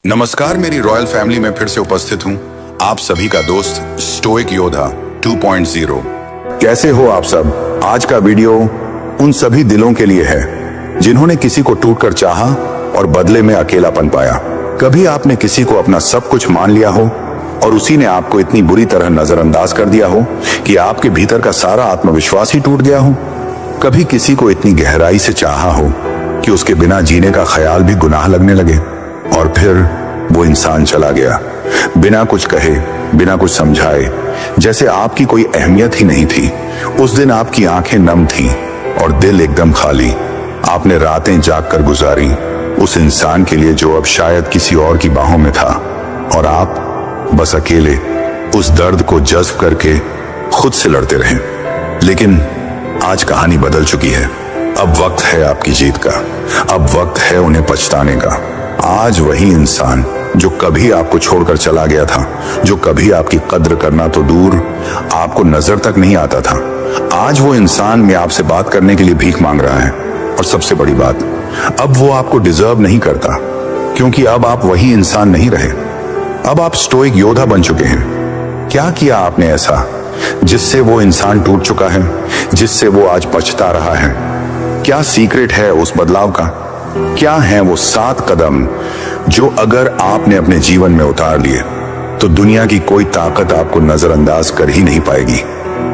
नमस्कार, मेरी royal family में फिर से उपस्थित हूँ आप सभी का दोस्त स्टोइक योद्धा 2.0। कैसे हो आप सब? आज का वीडियो उन सभी दिलों के लिए है जिन्होंने किसी को टूटकर चाहा और बदले में अकेलापन पाया। कभी आपने किसी को अपना सब कुछ मान लिया हो और उसी ने आपको इतनी बुरी तरह नजरअंदाज कर दिया हो कि आपके भीतर का सारा आत्मविश्वास ही टूट गया हो। कभी किसी को इतनी गहराई से चाहा हो कि उसके बिना जीने का ख्याल भी गुनाह लगने लगे और फिर वो इंसान चला गया बिना कुछ कहे, बिना कुछ समझाए, जैसे आपकी कोई अहमियत ही नहीं थी। उस दिन आपकी आंखें नम थीं और दिल एकदम खाली। आपने रातें जागकर गुजारी उस इंसान के लिए जो अब शायद किसी और की बाहों में था, और आप बस अकेले उस दर्द को जज्ब करके खुद से लड़ते रहे। लेकिन आज कहानी बदल चुकी है। अब वक्त है आपकी जीत का, अब वक्त है उन्हें पछताने का। आज वही इंसान जो कभी आपको छोड़कर चला गया था, जो कभी आपकी कद्र करना तो दूर आपको नजर तक नहीं आता था, आज वो इंसान में आपसे बात करने के लिए भीख मांग रहा है। और सबसे बड़ी बात, अब वो आपको डिजर्व नहीं करता, क्योंकि अब आप वही इंसान नहीं रहे। अब आप स्टोइक योद्धा बन चुके हैं। क्या किया आपने ऐसा जिससे वो इंसान टूट चुका है, जिससे वो आज पछता रहा है? क्या सीक्रेट है उस बदलाव का? क्या है वो 7 कदम जो अगर आपने अपने जीवन में उतार लिए तो दुनिया की कोई ताकत आपको नजरअंदाज कर ही नहीं पाएगी?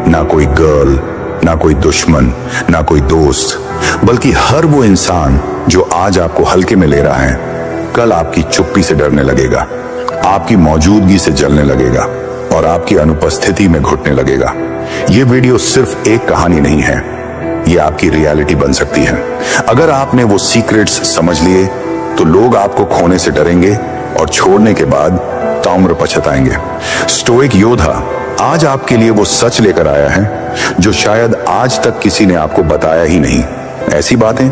ना कोई गर्ल, ना कोई दुश्मन, ना कोई दोस्त, बल्कि हर वो इंसान जो आज आपको हल्के में ले रहा है, कल आपकी चुप्पी से डरने लगेगा, आपकी मौजूदगी से जलने लगेगा और आपकी अनुपस्थिति में घुटने लगेगा। ये वीडियो सिर्फ एक कहानी नहीं है, ये आपकी रियलिटी बन सकती है। अगर आपने वो सीक्रेट्स समझ लिए तो लोग आपको खोने से डरेंगे और छोड़ने के बाद ताउम्र पछताएंगे। स्टोइक योद्धा आज आपके लिए वो सच लेकर आया है जो शायद आज तक किसी ने आपको बताया ही नहीं। ऐसी बातें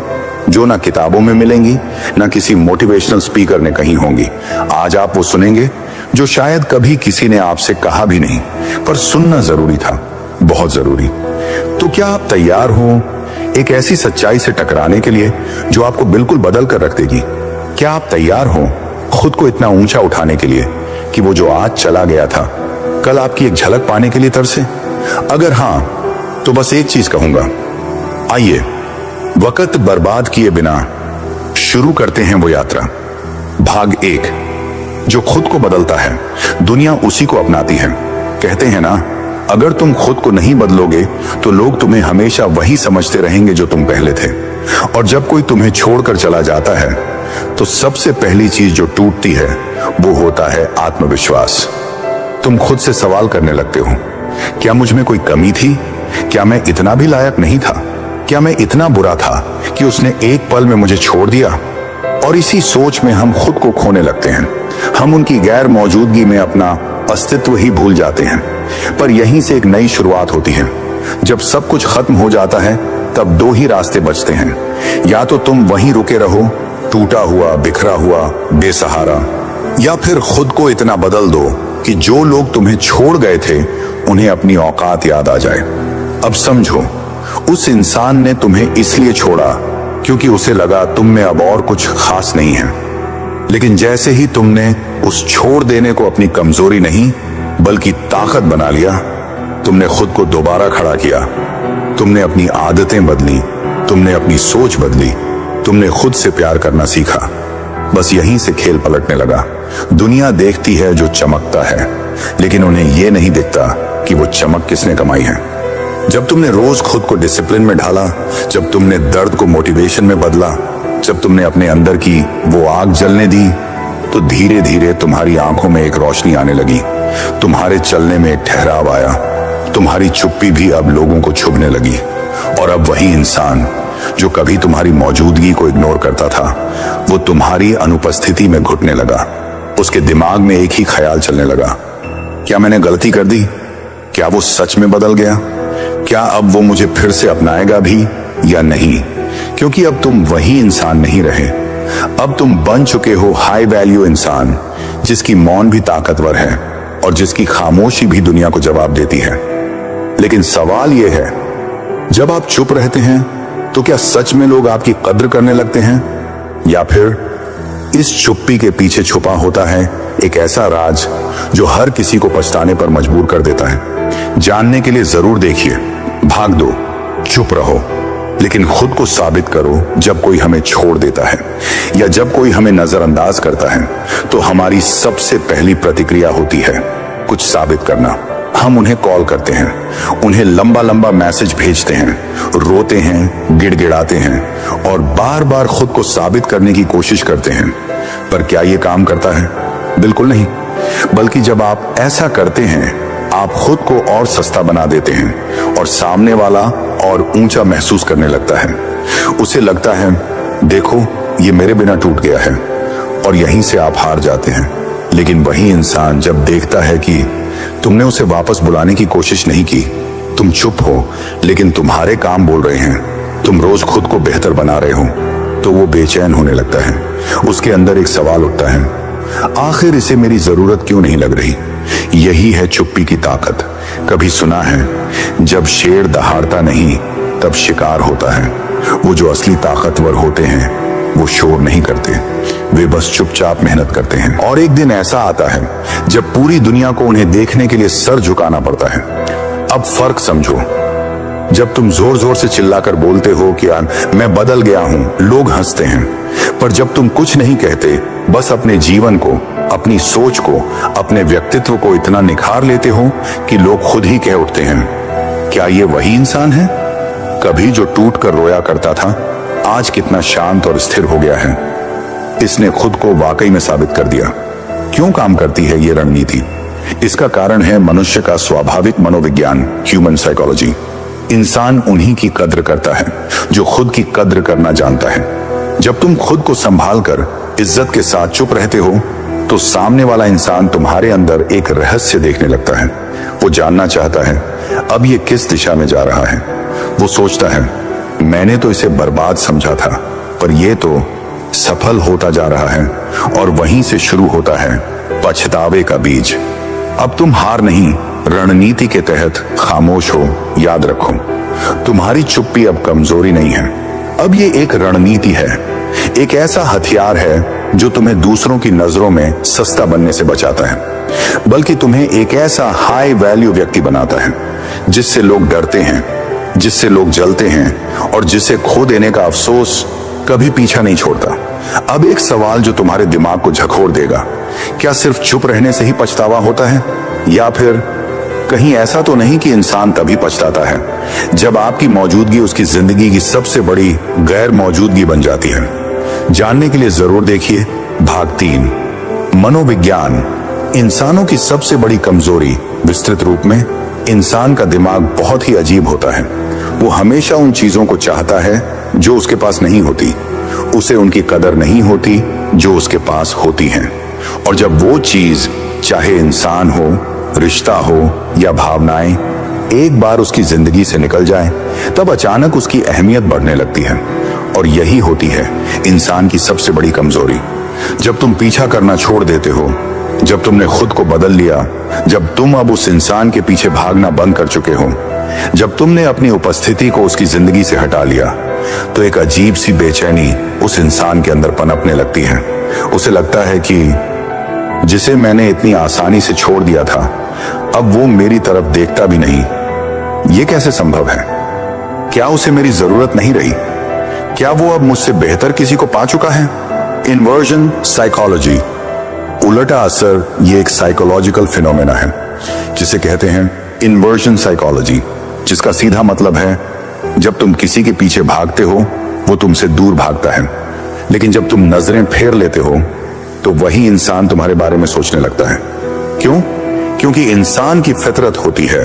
जो ना किताबों में मिलेंगी, ना किसी मोटिवेशनल स्पीकर ने कही होंगी। आज आप वो सुनेंगे जो शायद कभी किसी ने आपसे कहा भी नहीं, पर सुनना जरूरी था, बहुत जरूरी। तो क्या आप तैयार हो एक ऐसी सच्चाई से टकराने के लिए जो आपको बिल्कुल बदल कर रख देगी? क्या आप तैयार हो खुद को इतना ऊंचा उठाने के लिए कि वो जो आज चला गया था कल आपकी एक झलक पाने के लिए तरसे? अगर हां, तो बस एक चीज कहूंगा, आइए वक्त बर्बाद किए बिना शुरू करते हैं वो यात्रा। भाग 1, जो खुद को बदलता है दुनिया उसी को अपनाती है। कहते हैं ना, अगर तुम खुद को नहीं बदलोगे तो लोग तुम्हें हमेशा वही समझते रहेंगे जो तुम पहले थे। और जब कोई तुम्हें छोड़कर चला जाता है तो सबसे पहली चीज जो टूटती है वो होता है आत्मविश्वास। तुम खुद से सवाल करने लगते हो, क्या मुझ में कोई कमी थी? क्या मैं इतना भी लायक नहीं था? क्या मैं इतना बुरा था कि उसने एक पल में मुझे छोड़ दिया? और इसी सोच में हम खुद को खोने लगते हैं। हम उनकी गैर मौजूदगी में अपना अस्तित्व ही भूल जाते हैं। पर यहीं से एक नई शुरुआत होती है। जब सब कुछ खत्म हो जाता है तब 2 ही रास्ते बचते हैं। या तो तुम वहीं रुके रहो, टूटा हुआ, बिखरा हुआ, बेसहारा, या फिर खुद को इतना बदल दो कि जो लोग तुम्हें छोड़ गए थे उन्हें अपनी औकात याद आ जाए। अब समझो, उस इंसान ने तुम्हें इसलिए छोड़ा क्योंकि उसे लगा तुम में अब और कुछ खास नहीं है। लेकिन जैसे ही तुमने उस छोड़ देने को अपनी कमजोरी नहीं बल्कि ताकत बना लिया, तुमने खुद को दोबारा खड़ा किया। तुमने अपनी आदतें बदली, तुमने अपनी सोच बदली, तुमने खुद से प्यार करना सीखा। बस यहीं से खेल पलटने लगा। दुनिया देखती है जो चमकता है, लेकिन उन्हें यह नहीं दिखता कि वो चमक किसने कमाई है। जब तुमने रोज खुद को डिसिप्लिन में ढाला, जब तुमने दर्द को मोटिवेशन में बदला, जब तुमने अपने अंदर की वो आग जलने दी, तो धीरे धीरे तुम्हारी आंखों में एक रोशनी आने लगी, तुम्हारे चलने में एक ठहराव आया, तुम्हारी चुप्पी भी अब लोगों को छुभने लगी। और अब वही इंसान जो कभी तुम्हारी मौजूदगी को इग्नोर करता था, वो तुम्हारी अनुपस्थिति में घुटने लगा। उसके दिमाग में एक ही ख्याल चलने लगा, क्या मैंने गलती कर दी? क्या वो सच में बदल गया? क्या अब वो मुझे फिर से अपनाएगा भी या नहीं? क्योंकि अब तुम वही इंसान नहीं रहे। अब तुम बन चुके हो हाई वैल्यू इंसान, जिसकी मौन भी ताकतवर है और जिसकी खामोशी भी दुनिया को जवाब देती है। लेकिन सवाल यह है, जब आप चुप रहते हैं तो क्या सच में लोग आपकी कद्र करने लगते हैं, या फिर इस चुप्पी के पीछे छुपा होता है एक ऐसा राज जो हर किसी को पछताने पर मजबूर कर देता है। जानने के लिए जरूर देखिए। भाग दो, चुप रहो, लेकिन खुद को साबित करो। जब कोई हमें छोड़ देता है या जब कोई हमें नजरअंदाज करता है तो हमारी सबसे पहली प्रतिक्रिया होती है कुछ साबित करना। हम उन्हें कॉल करते हैं, उन्हें लंबा लंबा मैसेज भेजते हैं, रोते हैं, गिड़गिड़ाते हैं और बार बार खुद को साबित करने की कोशिश करते हैं। पर क्या यह काम करता है? बिल्कुल नहीं। बल्कि जब आप ऐसा करते हैं आप खुद को और सस्ता बना देते हैं और सामने वाला और ऊंचा महसूस करने लगता है। उसे लगता है देखो ये मेरे बिना टूट गया है, और यहीं से आप हार जाते हैं। लेकिन वही इंसान जब देखता है कि तुमने उसे वापस बुलाने की कोशिश नहीं की, तुम चुप हो लेकिन तुम्हारे काम बोल रहे हैं, तुम रोज खुद को बेहतर बना रहे हो, तो वो बेचैन होने लगता है। उसके अंदर एक सवाल उठता है, आखिर इसे मेरी जरूरत क्यों नहीं लग रही? यही है चुप्पी की ताकत। कभी सुना है जब शेर दहाड़ता नहीं तब शिकार होता है। वो जो असली ताकतवर होते हैं वो शोर नहीं करते, वे बस चुपचाप मेहनत करते हैं। और एक दिन ऐसा आता है जब पूरी दुनिया को उन्हें देखने के लिए सर झुकाना पड़ता है। अब फर्क समझो, जब तुम जोर जोर से चिल्लाकर बोलते हो कि यार मैं बदल गया हूं, लोग हंसते हैं। पर जब तुम कुछ नहीं कहते, बस अपने जीवन को, अपनी सोच को, अपने व्यक्तित्व को इतना निखार लेते हो कि लोग खुद ही कह उठते हैं, क्या ये वही इंसान है? कभी जो टूट कर रोया करता था, आज कितना शांत और स्थिर हो गया है। इसने खुद को वाकई में साबित कर दिया। क्यों काम करती है ये रणनीति? इसका कारण है मनुष्य का स्वाभाविक मनोविज्ञान, ह्यूमन साइकोलॉजी। इंसान उन्हीं की कद्र करता है जो खुद की कद्र करना जानता है। जब तुम खुद को संभाल कर इज्जत के साथ चुप रहते हो तो सामने वाला इंसान तुम्हारे अंदर एक रहस्य देखने लगता है। वो जानना चाहता है अब ये किस दिशा में जा रहा है। वो सोचता है मैंने तो इसे बर्बाद समझा था, पर ये तो सफल होता जा रहा है। और वहीं से शुरू होता है पछतावे का बीज। अब तुम हार नहीं, रणनीति के तहत खामोश हो। याद रखो, तुम्हारी चुप्पी अब कमजोरी नहीं है, अब ये एक रणनीति है। एक ऐसा हथियार है जो तुम्हें दूसरों की नजरों में सस्ता बनने से बचाता है, बल्कि तुम्हें एक ऐसा हाई वैल्यू व्यक्ति बनाता है जिससे लोग डरते हैं, जिससे लोग जलते हैं और जिसे खो देने का अफसोस कभी पीछा नहीं छोड़ता। अब एक सवाल जो तुम्हारे दिमाग को झकोर देगा, क्या सिर्फ चुप रहने से ही पछतावा होता है? या फिर कहीं ऐसा तो नहीं कि इंसान तभी पछताता है जब आपकी मौजूदगी उसकी जिंदगी की सबसे बड़ी गैर मौजूदगी बन जाती है? जानने के लिए जरूर देखिए भाग 3, मनोविज्ञान, इंसानों की सबसे बड़ी कमजोरी। विस्तृत रूप में, इंसान का दिमाग बहुत ही अजीब होता है। वो हमेशा उन चीजों को चाहता है जो उसके पास नहीं होती। उसे उनकी कदर नहीं होती जो उसके पास होती है। और जब वो चीज, चाहे इंसान हो, रिश्ता हो या भावनाएं, एक बार उसकी जिंदगी से निकल जाए तब अचानक उसकी अहमियत बढ़ने लगती है। और यही होती है इंसान की सबसे बड़ी कमजोरी। जब तुम पीछा करना छोड़ देते हो, जब तुमने खुद को बदल लिया, जब तुम अब उस इंसान के पीछे भागना बंद कर चुके हो, जब तुमने अपनी उपस्थिति को उसकी जिंदगी से हटा लिया, तो एक अजीब सी बेचैनी उस इंसान के अंदर पनपने लगती है। उसे लगता है कि जिसे मैंने इतनी आसानी से छोड़ दिया था, अब वो मेरी तरफ देखता भी नहीं। ये कैसे संभव है? क्या उसे मेरी जरूरत नहीं रही? क्या वो अब मुझसे बेहतर किसी को पा चुका है? इन्वर्जन साइकोलॉजी, उलटा असर, ये एक साइकोलॉजिकल फिनोमेना है जिसे कहते हैं इन्वर्जन साइकोलॉजी, जिसका सीधा मतलब है जब तुम किसी के पीछे भागते हो वो तुमसे दूर भागता है, लेकिन जब तुम नजरें फेर लेते हो तो वही इंसान तुम्हारे बारे में सोचने लगता है। क्यों? क्योंकि इंसान की फितरत होती है,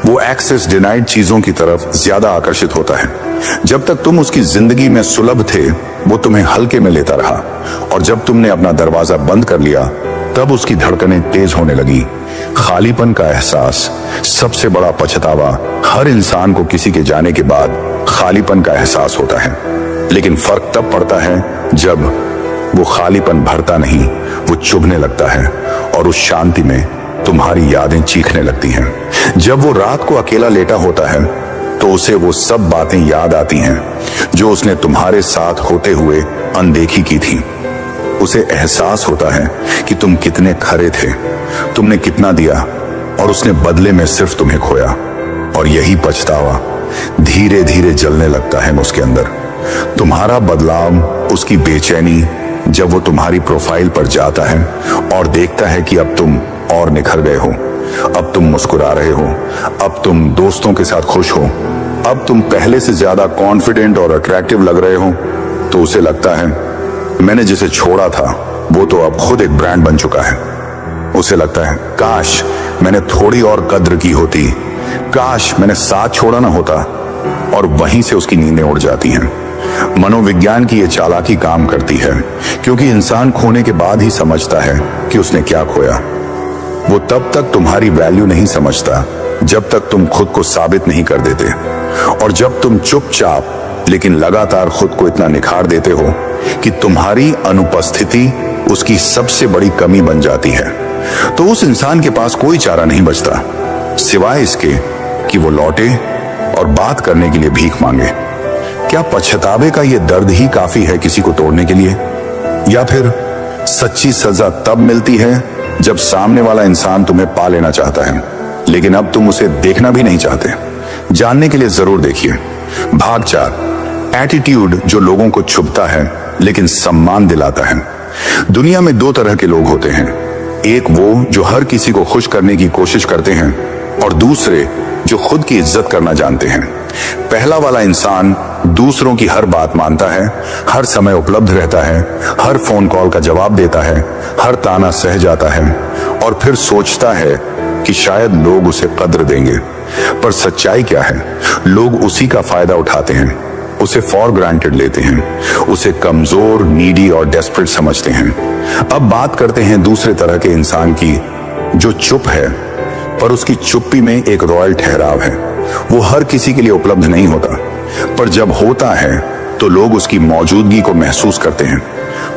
वो एक्सेस डिनाइड चीजों की तरफ ज्यादा आकर्षित होता है। जब तक तुम उसकी जिंदगी में सुलभ थे वो तुम्हें हल्के में लेता रहा, और जब तुमने अपना दरवाजा बंद कर लिया तब उसकी धड़कनें तेज होने लगी। खालीपन का एहसास, सबसे बड़ा पछतावा हर इंसान को किसी के जाने के बाद खालीपन का एहसास होता है। लेकिन फर्क तब पड़ता है जब वो खालीपन भरता नहीं, वो चुभने लगता है और उस शांति में तुम्हारी यादें चीखने लगती हैं। जब वो रात को अकेला लेटा होता है तो उसे वो सब बातें याद आती हैं जो उसने तुम्हारे साथ होते हुए अनदेखी की थी। उसे एहसास होता है कि तुम कितने खरे थे, तुमने कितना दिया और उसने बदले में सिर्फ तुम्हें खोया। और यही पछतावा धीरे धीरे जलने लगता है उसके अंदर। तुम्हारा बदलाव, उसकी बेचैनी, जब वो तुम्हारी प्रोफाइल पर जाता है और देखता है कि अब तुम और निखर गए हो, अब तुम मुस्कुरा रहे हो, अब तुम दोस्तों के साथ खुश हो, अब तुम पहले से ज्यादा कॉन्फिडेंट और अट्रैक्टिव लग रहे हो, तो उसे लगता है मैंने जिसे छोड़ा था वो तो अब खुद एक ब्रांड बन चुका है। उसे लगता है काश मैंने थोड़ी और कद्र की होती, काश मैंने साथ छोड़ा ना होता। और वहीं से उसकी नींदें उड़ जाती हैं। मनोविज्ञान की ये चालाकी काम करती है, क्योंकि इंसान खोने के बाद ही समझता है कि उसने क्या खोया। वो तब तक तुम्हारी वैल्यू नहीं समझता जब तक तुम खुद को साबित नहीं कर देते। और जब तुम चुपचाप लेकिन लगातार खुद को इतना निखार देते हो कि तुम्हारी अनुपस्थिति उसकी सबसे बड़ी कमी बन जाती है, तो उस इंसान के पास कोई चारा नहीं बचता सिवाय इसके कि वो लौटे और बात करने के लिए भीख मांगे। क्या पछतावे का ये दर्द ही काफी है किसी को तोड़ने के लिए? या फिर सच्ची सजा तब मिलती है जब सामने वाला इंसान तुम्हें पा लेना चाहता है, लेकिन अब तुम उसे देखना भी नहीं चाहते? जानने के लिए जरूर देखिए भाग 4, एटीट्यूड जो लोगों को छुपता है लेकिन सम्मान दिलाता है। दुनिया में दो तरह के लोग होते हैं, एक वो जो हर किसी को खुश करने की कोशिश करते हैं और दूसरे जो खुद की इज्जत करना जानते हैं। पहला वाला इंसान दूसरों की हर बात मानता है, हर समय उपलब्ध रहता है, हर फोन कॉल का जवाब देता है, हर ताना सह जाता है और फिर सोचता है कि शायद लोग उसे कद्र देंगे। पर सच्चाई क्या है? लोग उसी का फायदा उठाते हैं, उसे फॉर ग्रांटेड लेते हैं, उसे कमजोर, नीडी और डेस्परेट समझते हैं। अब बात करते हैं दूसरे तरह के इंसान की, जो चुप है पर उसकी चुप्पी में एक रॉयल ठहराव है। वो हर किसी के लिए उपलब्ध नहीं होता, पर जब होता है तो लोग उसकी मौजूदगी को महसूस करते हैं।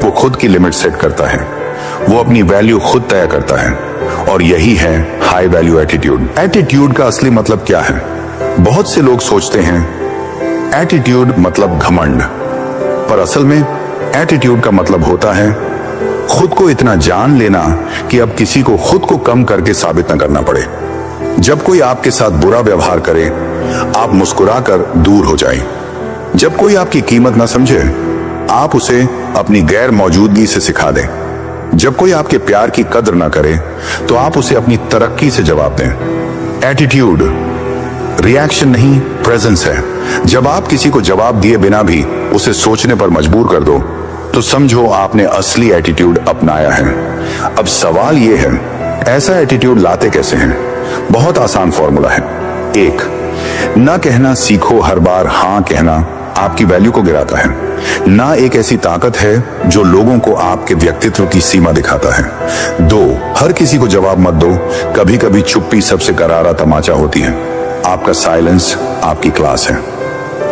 वो खुद की लिमिट सेट करता है, वो अपनी वैल्यू खुद तय करता है, और यही है हाई वैल्यू एटीट्यूड। एटीट्यूड का असली मतलब क्या है? बहुत से लोग सोचते हैं एटीट्यूड मतलब घमंड, पर असल में एटीट्यूड का मतलब होता है खुद को इतना जान लेना कि अब किसी को खुद को कम करके साबित न करना पड़े। जब कोई आपके साथ बुरा व्यवहार करे, आप मुस्कुराकर दूर हो जाएं। जब कोई आपकी कीमत ना समझे, आप उसे अपनी गैर मौजूदगी से सिखा दें। जब कोई आपके प्यार की कद्र ना करे, तो आप उसे अपनी तरक्की से जवाब दें। एटीट्यूड रिएक्शन नहीं, प्रेजेंस है। जब आप किसी को जवाब दिए बिना भी उसे सोचने पर मजबूर कर दो, तो समझो आपने असली एटीट्यूड अपनाया है। अब सवाल यह है, ऐसा एटीट्यूड लाते कैसे हैं? बहुत आसान फॉर्मूला है। 1, ना कहना सीखो। हर बार हाँ कहना आपकी वैल्यू को गिराता है। ना एक ऐसी ताकत है जो लोगों को आपके व्यक्तित्व की सीमा दिखाता है। 2, हर किसी को जवाब मत दो। कभी कभी चुप्पी सबसे करारा तमाचा होती है। आपका साइलेंस आपकी क्लास है।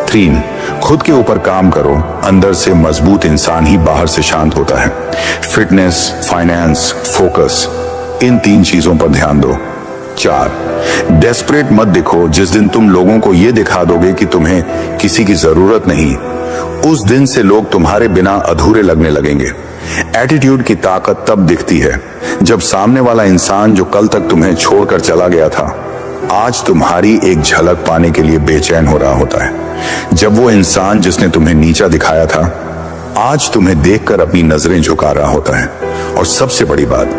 3, खुद के ऊपर काम करो। अंदर से मजबूत इंसान ही बाहर से शांत होता है। फिटनेस, फाइनेंस, फोकस, इन 3 चीजों पर ध्यान दो। 4, डेस्परेट मत दिखो। जिस दिन तुम लोगों को यह दिखा दोगे कि तुम्हें किसी की जरूरत नहीं, उस दिन से लोग तुम्हारे बिना अधूरे लगने लगेंगे। एटीट्यूड की ताकत तब दिखती है जब सामने वाला इंसान जो कल तक तुम्हें छोड़कर चला गया था, आज तुम्हारी एक झलक पाने के लिए बेचैन हो रहा होता है। जब वो इंसान जिसने तुम्हें नीचा दिखाया था, आज तुम्हें देखकर अपनी नजरें झुका रहा होता है। और सबसे बड़ी बात,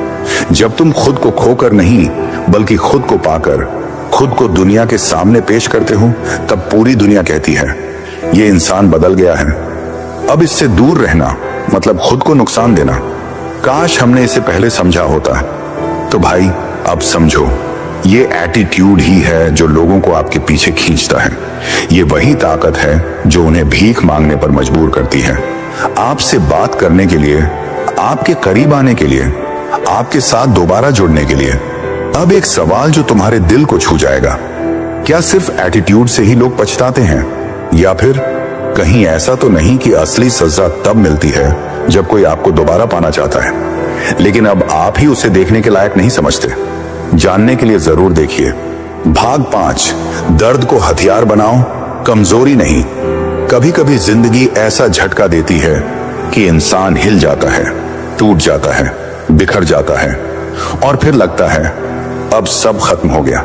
जब तुम खुद को खोकर नहीं बल्कि खुद को पाकर खुद को दुनिया के सामने पेश करते हो, तब पूरी दुनिया कहती है ये इंसान बदल गया है। अब इससे दूर रहना मतलब खुद को नुकसान देना। काश हमने इसे पहले समझा होता। तो भाई अब समझो, ये एटीट्यूड ही है जो लोगों को आपके पीछे खींचता है। ये वही ताकत है जो उन्हें भीख मांगने पर मजबूर करती है, आपसे बात करने के लिए, आपके करीब आने के लिए, आपके साथ दोबारा जुड़ने के लिए। अब एक सवाल जो तुम्हारे दिल को छू जाएगा, क्या सिर्फ एटीट्यूड से ही लोग पछताते हैं, या फिर कहीं ऐसा तो नहीं कि असली सजा तब मिलती है जब कोई आपको दोबारा पाना चाहता है, लेकिन अब आप ही उसे देखने के लायक नहीं समझते? जानने के लिए जरूर देखिए भाग 5, दर्द को हथियार बनाओ, कमजोरी नहीं। कभी कभी जिंदगी ऐसा झटका देती है कि इंसान हिल जाता है, टूट जाता है, बिखर जाता है और फिर लगता है अब सब खत्म हो गया।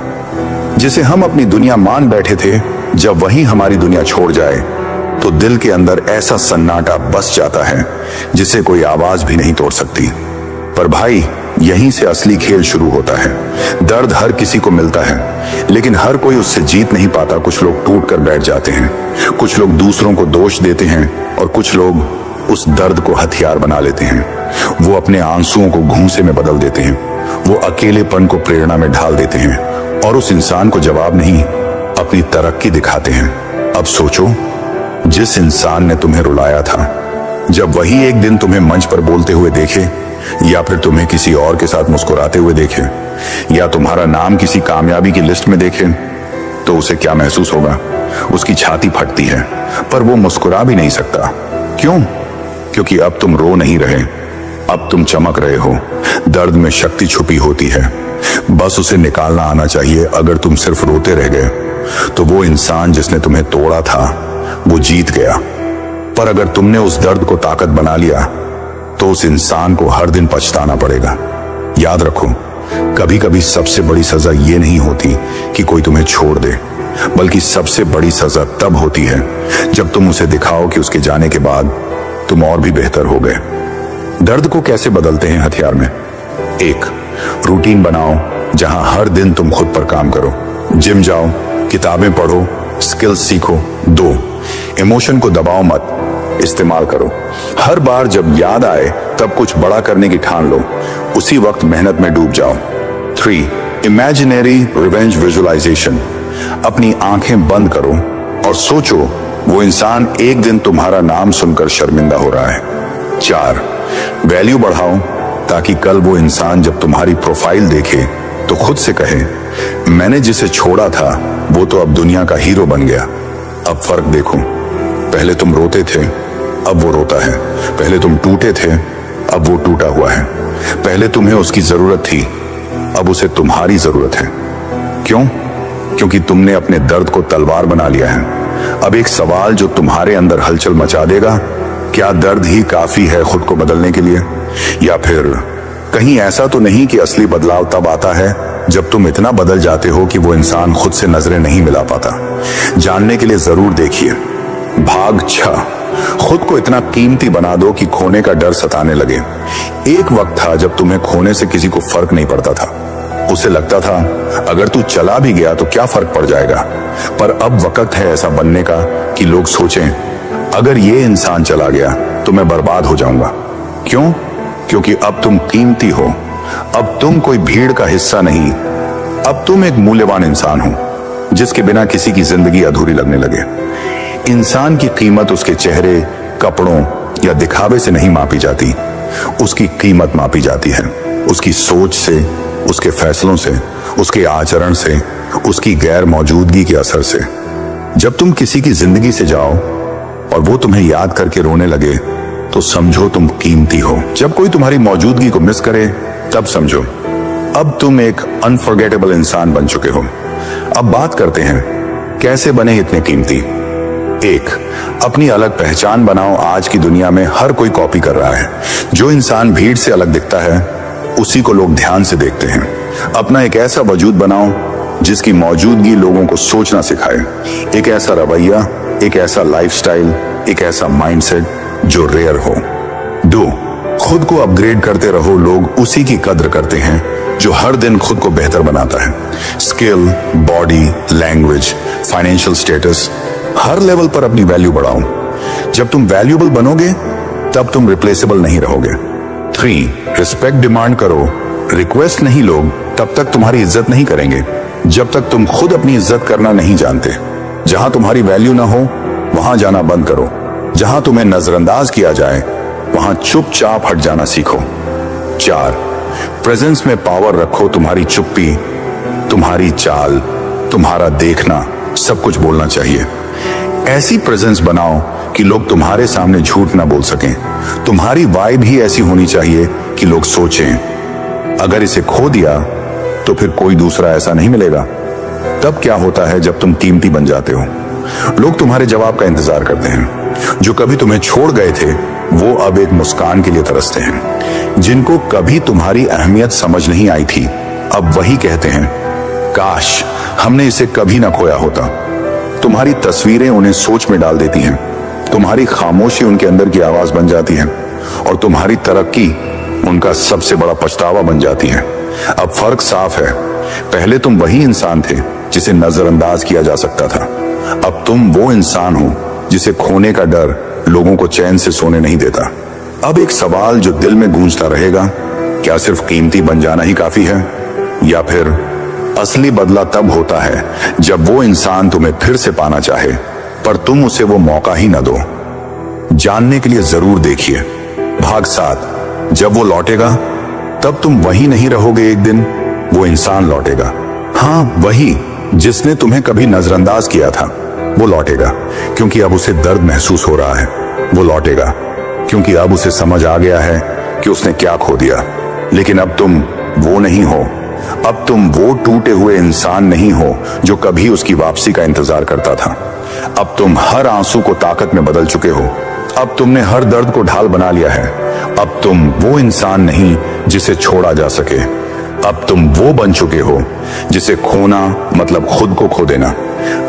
जिसे हम अपनी दुनिया मान बैठे थे, जब वही हमारी दुनिया छोड़ जाए तो दिल के अंदर ऐसा सन्नाटा बस जाता है जिसे कोई आवाज भी नहीं तोड़ सकती। पर भाई, यहीं से असली खेल शुरू होता है। दर्द हर किसी को मिलता है, लेकिन हर कोई उससे जीत नहीं पाता। कुछ लोग टूट कर बैठ जाते हैं, कुछ लोग दूसरों को दोष देते हैं और कुछ लोग उस दर्द को हथियार बना लेते हैं। वो अपने आंसुओं को घूंसे में बदल देते हैं, वो अकेलेपन को प्रेरणा में ढाल देते हैं और उस इंसान को जवाब नहीं, अपनी तरक्की दिखाते हैं। अब सोचो, जिस इंसान ने तुम्हें रुलाया था, जब वही एक दिन तुम्हें मंच पर बोलते हुए देखे, या फिर तुम्हें किसी और के साथ मुस्कुराते हुए देखे, या तुम्हारा नाम किसी कामयाबी की लिस्ट में देखे, तो उसे क्या महसूस होगा? उसकी छाती फटती है, पर वो मुस्कुरा भी नहीं सकता। क्यों? क्योंकि अब तुम रो नहीं रहे, अब तुम चमक रहे हो। दर्द में शक्ति छुपी होती है, बस उसे निकालना आना चाहिए। अगर तुम सिर्फ रोते रह गए तो वो इंसान जिसने तुम्हें तोड़ा था वो जीत गया, पर अगर तुमने उस दर्द को ताकत बना लिया तो उस इंसान को हर दिन पछताना पड़ेगा। याद रखो, कभी कभी सबसे बड़ी सजा ये नहीं होती कि कोई तुम्हें छोड़ दे, बल्कि सबसे बड़ी सजा तब होती है जब तुम उसे दिखाओ कि उसके जाने के बाद तुम और भी बेहतर हो गए। दर्द को कैसे बदलते हैं हथियार में? 1. रूटीन बनाओ जहां हर दिन तुम खुद पर काम करो। जिम जाओ, किताबें पढ़ो, स्किल्स सीखो। 2. इमोशन को दबाओ मत, इस्तेमाल करो। हर बार जब याद आए तब कुछ बड़ा करने की ठान लो, उसी वक्त मेहनत में डूब जाओ। 3. Imaginary revenge visualisation. अपनी आंखें बंद करो और सोचो वो इंसान एक दिन तुम्हारा नाम सुनकर शर्मिंदा हो रहा है। 4. वैल्यू बढ़ाओ ताकि कल वो इंसान जब तुम्हारी प्रोफाइल देखे तो खुद से कहे, मैंने जिसे छोड़ा था वो तो अब दुनिया का हीरो बन गया। अब फर्क देखो, पहले तुम रोते थे, अब वो रोता है। पहले तुम टूटे थे, अब वो टूटा हुआ है। पहले तुम्हें उसकी जरूरत थी, अब उसे तुम्हारी जरूरत है। क्यों? क्योंकि तुमने अपने दर्द को तलवार बना लिया है। अब एक सवाल जो तुम्हारे अंदर हलचल मचा देगा, क्या दर्द ही काफी है खुद को बदलने के लिए? या फिर कहीं ऐसा तो नहीं कि असली बदलाव तब आता है जब तुम इतना बदल जाते हो कि वो इंसान खुद से नजरें नहीं मिला पाता? जानने के लिए जरूर देखिए भाग 6। खुद को इतना कीमती बना दो कि खोने का डर सताने लगे। एक वक्त था जब तुम्हें खोने से किसी को फर्क नहीं पड़ता था। उसे लगता था अगर तू चला भी गया तो क्या फर्क पड़ जाएगा। पर अब वक्त है ऐसा बनने का कि लोग सोचें, अगर ये इंसान चला गया तो मैं बर्बाद हो जाऊंगा। क्यों? क्योंकि अब तुम कीमती हो। अब तुम कोई भीड़ का हिस्सा नहीं, अब तुम एक मूल्यवान इंसान हो जिसके बिना किसी की जिंदगी अधूरी लगने लगे। इंसान की कीमत उसके चेहरे, कपड़ों या दिखावे से नहीं मापी जाती, उसकी कीमत मापी जाती है उसकी सोच से, उसके फैसलों से, उसके आचरण से, उसकी गैर मौजूदगी के असर से। जब तुम किसी की जिंदगी से जाओ और वो तुम्हें याद करके रोने लगे तो समझो तुम कीमती हो। जब कोई तुम्हारी मौजूदगी को मिस करे तब समझो अब तुम एक अनफॉरगेटेबल इंसान बन चुके हो। अब बात करते हैं कैसे बने इतने कीमती। 1. अपनी अलग पहचान बनाओ। आज की दुनिया में हर कोई कॉपी कर रहा है। जो इंसान भीड़ से अलग दिखता है उसी को लोग ध्यान से देखते हैं। अपना एक ऐसा वजूद बनाओ जिसकी मौजूदगी लोगों को सोचना सिखाए। एक ऐसा रवैया, एक ऐसा लाइफस्टाइल, एक ऐसा माइंडसेट जो रेयर हो। 2. खुद को अपग्रेड करते रहो। लोग उसी की कद्र करते हैं जो हर दिन खुद को बेहतर बनाता है। Skill, body, language, financial status, हर लेवल पर अपनी वैल्यू बढ़ाओ। जब तुम वैल्यूएबल बनोगे तब तुम रिप्लेसेबल नहीं रहोगे। 3. रिस्पेक्ट डिमांड करो। रिक्वेस्ट नहीं, लोग तब तक तुम्हारी इज्जत नहीं करेंगे जब तक तुम खुद अपनी इज्जत करना नहीं जानते। जहां तुम्हारी वैल्यू ना हो वहां जाना बंद करो। जहां तुम्हें नजरअंदाज किया जाए वहां चुपचाप हट जाना सीखो। 4. प्रेजेंस में पावर रखो। तुम्हारी चुप्पी, तुम्हारी चाल, तुम्हारा देखना सब कुछ बोलना चाहिए। ऐसी प्रेजेंस बनाओ कि लोग तुम्हारे सामने झूठ ना बोल सकें। तुम्हारी वाइब ही ऐसी होनी चाहिए कि लोग सोचें अगर इसे खो दिया तो फिर कोई दूसरा ऐसा नहीं मिलेगा। तब क्या होता है जब तुम कीमती बन जाते हो? लोग तुम्हारे जवाब का इंतजार करते हैं। जो कभी तुम्हें छोड़ गए थे वो अब एक मुस्कान के लिए तरसते हैं। जिनको कभी तुम्हारी अहमियत समझ नहीं आई थी, अब वही कहते हैं, काश हमने इसे कभी ना खोया होता। तुम्हारी तस्वीरें उन्हें सोच में डाल देती हैं, तुम्हारी खामोशी उनके अंदर की आवाज बन जाती है, और तुम्हारी तरक्की उनका सबसे बड़ा पछतावा बन जाती है। अब फर्क साफ है, पहले तुम वही इंसान थे जिसे नजरअंदाज किया जा सकता था, अब तुम वो इंसान हो जिसे खोने का डर लोगों को चैन से सोने नहीं देता। अब एक सवाल जो दिल में गूंजता रहेगा, क्या सिर्फ कीमती बन जाना ही काफी है, या फिर असली बदला तब होता है जब वो इंसान तुम्हें फिर से पाना चाहे पर तुम उसे वो मौका ही ना दो। जानने के लिए जरूर देखिए भाग 7। जब वो लौटेगा तब तुम वही नहीं रहोगे, एक दिन वो इंसान लौटेगा। हाँ, वही जिसने तुम्हें कभी नजरअंदाज किया था वो लौटेगा, क्योंकि अब उसे दर्द महसूस हो रहा है। वो लौटेगा क्योंकि अब उसे समझ आ गया है कि उसने क्या खो दिया। लेकिन अब तुम वो नहीं हो, अब तुम वो टूटे हुए इंसान नहीं हो जो कभी उसकी वापसी का इंतजार करता था। अब तुम हर आंसू को ताकत में बदल चुके हो, अब तुमने हर दर्द को ढाल बना लिया है। अब तुम वो इंसान नहीं जिसे छोड़ा जा सके, अब तुम वो बन चुके हो जिसे खोना मतलब खुद को खो देना।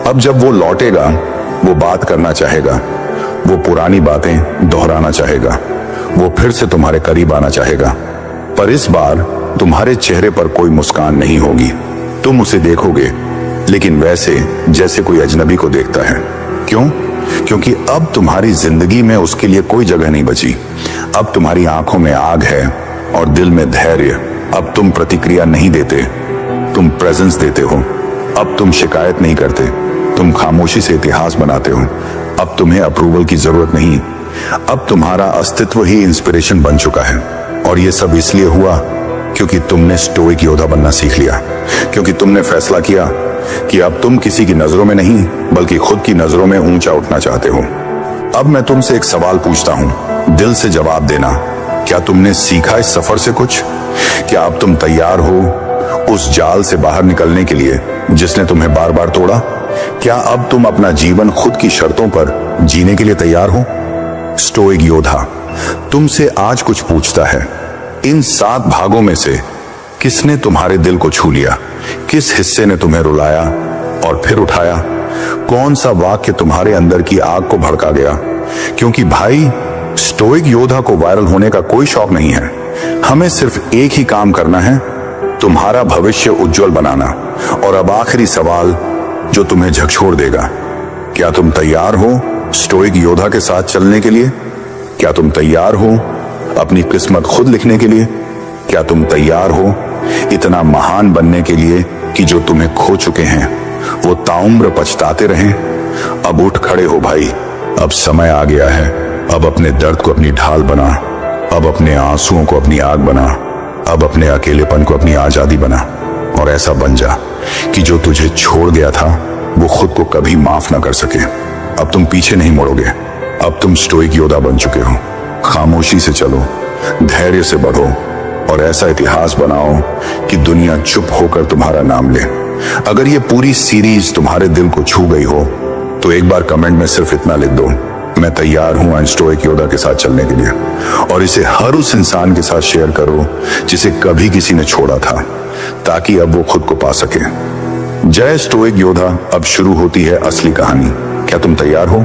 अब जब वो लौटेगा, वो बात करना चाहेगा, वो पुरानी बातें दोहराना चाहेगा, वो फिर से तुम्हारे करीब आना चाहेगा, पर इस बार तुम्हारे चेहरे पर कोई मुस्कान नहीं होगी। तुम उसे देखोगे लेकिन वैसे जैसे कोई अजनबी को देखता है। क्यों? क्योंकि अब तुम्हारी जिंदगी में उसके लिए कोई जगह नहीं बची। अब तुम्हारी आंखों में आग है और दिल में धैर्य। अब तुम प्रतिक्रिया नहीं देते, तुम प्रेजेंस देते हो। अब तुम शिकायत नहीं करते, तुम खामोशी से इतिहास बनाते हो। अब तुम्हें अप्रूवल की जरूरत नहीं, अब तुम्हारा अस्तित्व ही इंस्पिरेशन बन चुका है। और ये सब इसलिए हुआ क्योंकि तुमने स्टोइक योद्धा बनना सीख लिया, क्योंकि तुमने फैसला किया कि अब तुम किसी की नजरों में नहीं बल्कि खुद की नजरों में ऊंचा उठना चाहते हो। अब मैं तुमसे एक सवाल पूछता हूं, दिल से जवाब देना। क्या तुमने सीखा इस सफर से कुछ? क्या अब तुम तैयार हो उस जाल से बाहर निकलने के लिए जिसने तुम्हें बार बार तोड़ा? क्या अब तुम अपना जीवन खुद की शर्तों पर जीने के लिए तैयार हो? स्टोइक योद्धा तुमसे आज कुछ पूछता है, इन 7 भागों में से किसने तुम्हारे दिल को छू लिया? किस हिस्से ने तुम्हें रुलाया और फिर उठाया? कौन सा वाक्य तुम्हारे अंदर की आग को भड़का गया? क्योंकि भाई, स्टोइक योद्धा को वायरल होने का कोई शौक नहीं है। हमें सिर्फ एक ही काम करना है, तुम्हारा भविष्य उज्जवल बनाना। और अब आखिरी सवाल जो तुम्हें झकझोर देगा, क्या तुम तैयार हो स्टोइक योद्धा के साथ चलने के लिए? क्या तुम तैयार हो अपनी किस्मत खुद लिखने के लिए? क्या तुम तैयार हो इतना महान बनने के लिए कि जो तुम्हें खो चुके हैं वो ताउम्र पछताते रहें? अब उठ खड़े हो भाई, अब समय आ गया है। अब अपने दर्द को अपनी ढाल बना, अब अपने आंसुओं को अपनी आग बना, अब अपने अकेलेपन को अपनी आजादी बना, और ऐसा बन जा कि जो तुझे छोड़ गया था वो खुद को कभी माफ ना कर सके। अब तुम पीछे नहीं मुड़ोगे, अब तुम स्टोइक योद्धा बन चुके हो। खामोशी से चलो, धैर्य से बढ़ो, और ऐसा इतिहास बनाओ कि दुनिया चुप होकर तुम्हारा नाम ले। अगर ये पूरी सीरीज तुम्हारे दिल को छू गई हो तो एक बार कमेंट में सिर्फ इतना लिख दो, मैं तैयार हूं स्टोइक योद्धा के साथ चलने के लिए। और इसे हर उस इंसान के साथ शेयर करो जिसे कभी किसी ने छोड़ा था, ताकि अब वो खुद को पा सके। जय स्टोइक योद्धा। अब शुरू होती है असली कहानी। क्या तुम तैयार हो?